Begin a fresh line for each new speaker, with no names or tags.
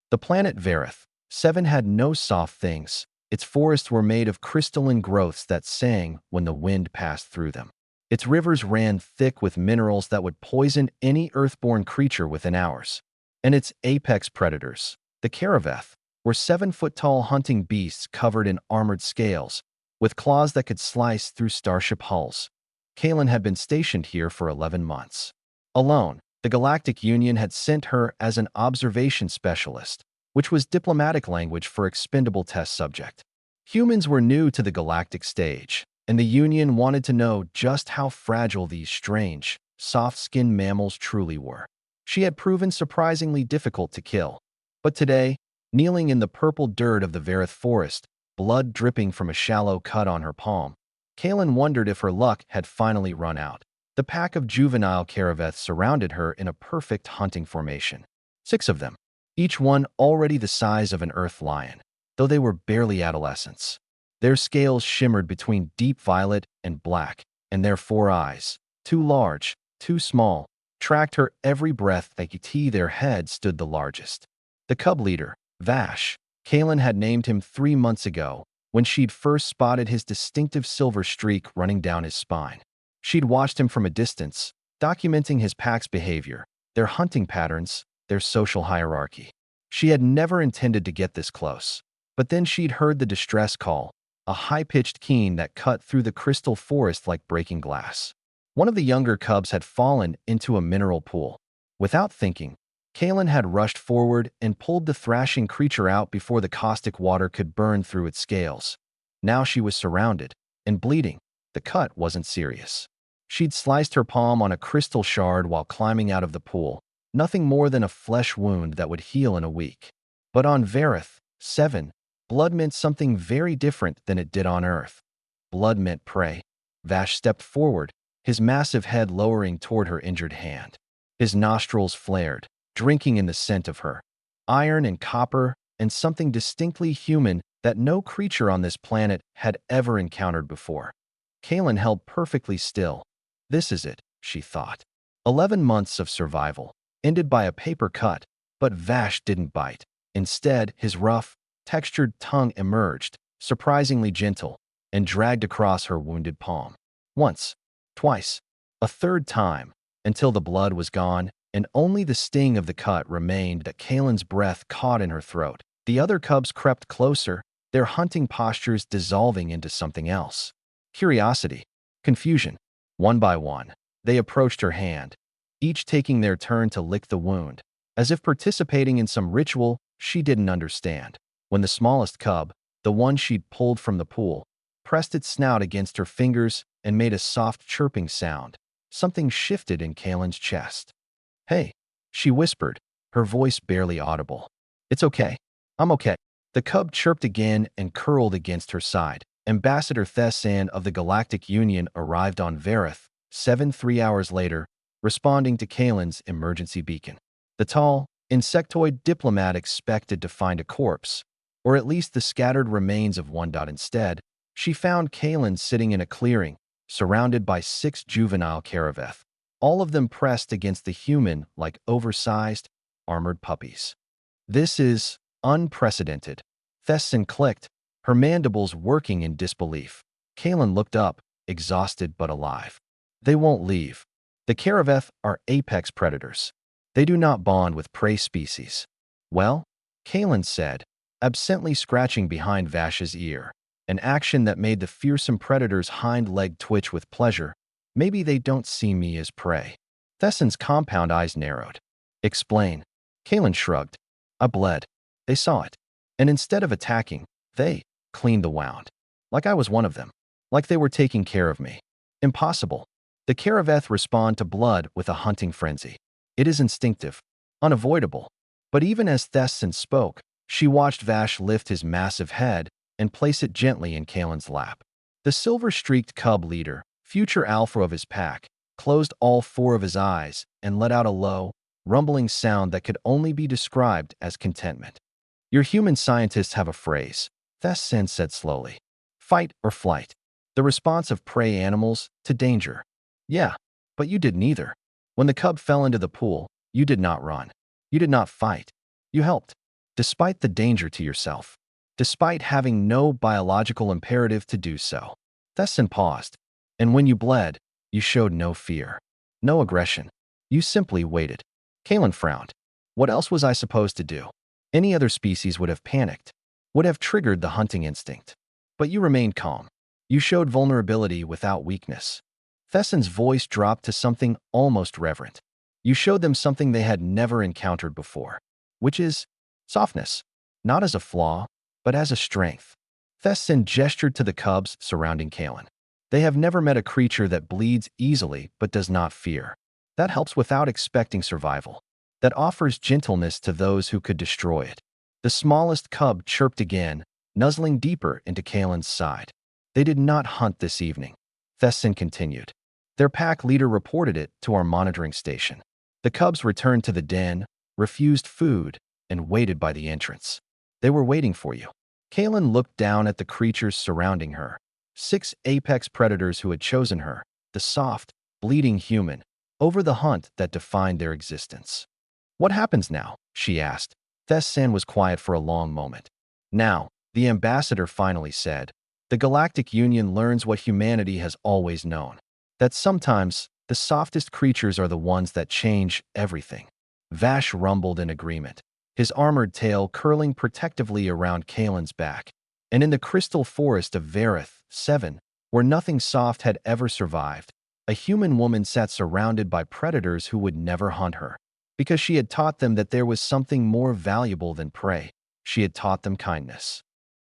The planet Varith 7 had no soft things. Its forests were made of crystalline growths that sang when the wind passed through them. Its rivers ran thick with minerals that would poison any earthborn creature within hours. And its apex predators, the Karaveth, were 7-foot-tall hunting beasts covered in armored scales, with claws that could slice through starship hulls. Kalen had been stationed here for 11 months. Alone, the Galactic Union had sent her as an observation specialist, which was diplomatic language for expendable test subject. Humans were new to the galactic stage, and the Union wanted to know just how fragile these strange, soft-skinned mammals truly were. She had proven surprisingly difficult to kill. But today, kneeling in the purple dirt of the Varith forest, blood dripping from a shallow cut on her palm, Kalen wondered if her luck had finally run out. The pack of juvenile Karaveth surrounded her in a perfect hunting formation. 6 of them, each one already the size of an earth lion, though they were barely adolescents. Their scales shimmered between deep violet and black, and their 4 eyes, too large, too small, tracked her every breath. Their head stood the largest. The cub leader, Vash, Kalen had named him 3 months ago when she'd first spotted his distinctive silver streak running down his spine. She'd watched him from a distance, documenting his pack's behavior, their hunting patterns, their social hierarchy. She had never intended to get this close, but then she'd heard the distress call, a high-pitched keen that cut through the crystal forest like breaking glass. One of the younger cubs had fallen into a mineral pool. Without thinking, Kalen had rushed forward and pulled the thrashing creature out before the caustic water could burn through its scales. Now she was surrounded and bleeding. The cut wasn't serious. She'd sliced her palm on a crystal shard while climbing out of the pool, nothing more than a flesh wound that would heal in a week. But on Varith 7, blood meant something very different than it did on Earth. Blood meant prey. Vash stepped forward, his massive head lowering toward her injured hand. His nostrils flared, drinking in the scent of her. Iron and copper, and something distinctly human that no creature on this planet had ever encountered before. Kalen held perfectly still. This is it, she thought. 11 months of survival, ended by a paper cut, but Vash didn't bite. Instead, his rough, textured tongue emerged, surprisingly gentle, and dragged across her wounded palm. Once, twice, a third time, until the blood was gone, and only the sting of the cut remained. That Kalen's breath caught in her throat. The other cubs crept closer, their hunting postures dissolving into something else. Curiosity, confusion. One by one, they approached her hand, each taking their turn to lick the wound, as if participating in some ritual she didn't understand. When the smallest cub, the one she'd pulled from the pool, pressed its snout against her fingers and made a soft chirping sound, something shifted in Kalen's chest. "Hey," she whispered, her voice barely audible. "It's okay. I'm okay." The cub chirped again and curled against her side. Ambassador Thessan of the Galactic Union arrived on Varith 7 3 hours later, responding to Kalen's emergency beacon. The tall, insectoid diplomat expected to find a corpse, or at least the scattered remains of one. Instead, she found Kalen sitting in a clearing, surrounded by 6 juvenile Karaveth, all of them pressed against the human like oversized, armored puppies. "This is unprecedented," Thessan clicked, her mandibles working in disbelief. Kalen looked up, exhausted but alive. "They won't leave. The Karaveth are apex predators. They do not bond with prey species." "Well," Kalen said, absently scratching behind Vash's ear, an action that made the fearsome predator's hind leg twitch with pleasure, "maybe they don't see me as prey." Thessan's compound eyes narrowed. "Explain." Kalen shrugged. "I bled. They saw it. And instead of attacking, they cleaned the wound. Like I was one of them. Like they were taking care of me." "Impossible." The Karaveth respond to blood with a hunting frenzy. It is instinctive, unavoidable. But even as Thessan spoke, she watched Vash lift his massive head and place it gently in Kalen's lap. The silver-streaked cub leader, future alpha of his pack, closed all 4 of his eyes and let out a low, rumbling sound that could only be described as contentment. "Your human scientists have a phrase," Thessan said slowly. "Fight or flight. The response of prey animals to danger." "Yeah, but you did neither. When the cub fell into the pool, you did not run. You did not fight. You helped." despite the danger to yourself, despite having no biological imperative to do so. Thesson paused, and when you bled, you showed no fear, no aggression. You simply waited. Kalen frowned. What else was I supposed to do? Any other species would have panicked, would have triggered the hunting instinct. But you remained calm. You showed vulnerability without weakness. Thesson's voice dropped to something almost reverent. You showed them something they had never encountered before, which is softness, not as a flaw, but as a strength. Thesson gestured to the cubs surrounding Kalen. They have never met a creature that bleeds easily but does not fear. That helps without expecting survival. That offers gentleness to those who could destroy it. The smallest cub chirped again, nuzzling deeper into Kalen's side. They did not hunt this evening. Thesson continued. Their pack leader reported it to our monitoring station. The cubs returned to the den, refused food, and waited by the entrance. They were waiting for you. Kalen looked down at the creatures surrounding her. 6 apex predators who had chosen her, the soft, bleeding human, over the hunt that defined their existence. What happens now? She asked. Thesson was quiet for a long moment. Now, the ambassador finally said, the Galactic Union learns what humanity has always known. That sometimes, the softest creatures are the ones that change everything. Vash rumbled in agreement, his armored tail curling protectively around Kalen's back. And in the crystal forest of Vareth, 7, where nothing soft had ever survived, a human woman sat surrounded by predators who would never hunt her. Because she had taught them that there was something more valuable than prey. She had taught them kindness.